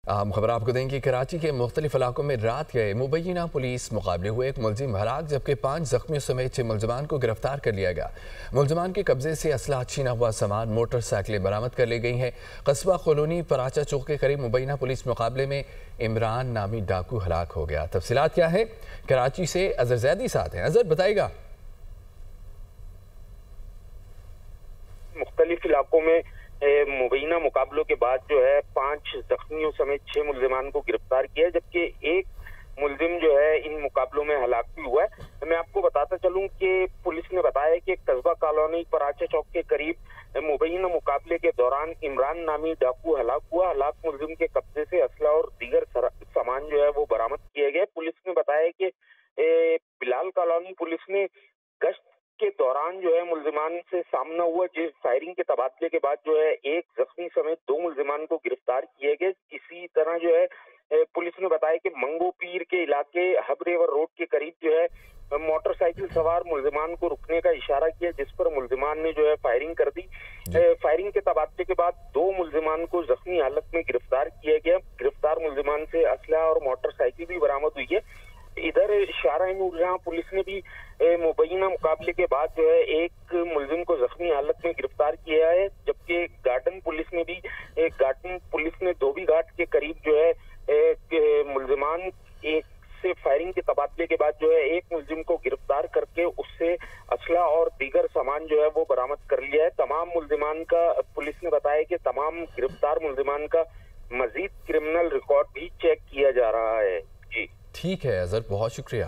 अहम खबर आपको देंगे। कराची के मुख्तलिफ इलाकों में रात गए मुबैना पुलिस मुकाबले हुए। एक मुलजिम हलाक जबकि 5 जख्मियों समेत 6 मुलजमान को गिरफ्तार कर लिया गया। मुलजमान के कब्जे से असला, छीना हुआ सामान, मोटरसाइकिलें बरामद कर ली गई हैं। कस्बा कॉलोनी पराचा चौक के करीब मुबैना पुलिस मुकाबले में इमरान नामी डाकू हलाक हो गया। तफसीलात क्या है, कराची से अजहर जैदी साथ हैं। अजहर बताएगा। मुख्तलिफ इलाकों में मुबैना मुकाबलों के बाद जो है 5 जख्मियों समेत 6 मुलजिमान को गिरफ्तार किया है, जबकि एक मुलजिम जो है इन मुकाबलों में हलाक भी हुआ है। मैं आपको बताता चलूं कि पुलिस ने बताया कि कस्बा कॉलोनी पराचा चौक के करीब मुबैना मुकाबले के दौरान इमरान नामी डाकू हलाक हुआ। हलाक मुलजिम के कब्जे से असला और दीगर सामान जो है वो बरामद किए गए। पुलिस ने बताया कि बिलाल कॉलोनी पुलिस ने गश्त के दौरान जो है मुलजिमान से सामना हुआ, जिस फायरिंग के तबादले के बाद जो है एक जख्मी समेत 2 मुलजिमान को गिरफ्तार किए गए। इसी तरह जो है पुलिस ने बताया कि मंगो पीर के इलाके हबरेवर रोड के करीब जो है मोटरसाइकिल सवार मुलजिमान को रुकने का इशारा किया, जिस पर मुलजिमान ने जो है फायरिंग कर दी। फायरिंग के तबादले के बाद 2 मुलजिमान को जख्मी हालत में गिरफ्तार किया गया। गिरफ्तार मुलजिमान से असला और मोटरसाइकिल भी बरामद हुई है। इधर शाहरा-ए-नूरजहां पुलिस ने भी मुबैना मुकाबले के बाद जो है एक मुलजिम को जख्मी हालत में गिरफ्तार किया है, जबकि गार्डन पुलिस ने धोबी घाट के करीब जो है मुलजिमान एक से फायरिंग के तबादले के बाद जो है एक मुलजिम को गिरफ्तार करके उससे असला और दीगर सामान जो है वो बरामद कर लिया है। तमाम मुलजिमान का पुलिस ने बताया कि तमाम गिरफ्तार मुलजिमान का मजीद क्रिमिनल रिकॉर्ड भी चेक किया जा रहा है। जी ठीक है अजहर, बहुत शुक्रिया।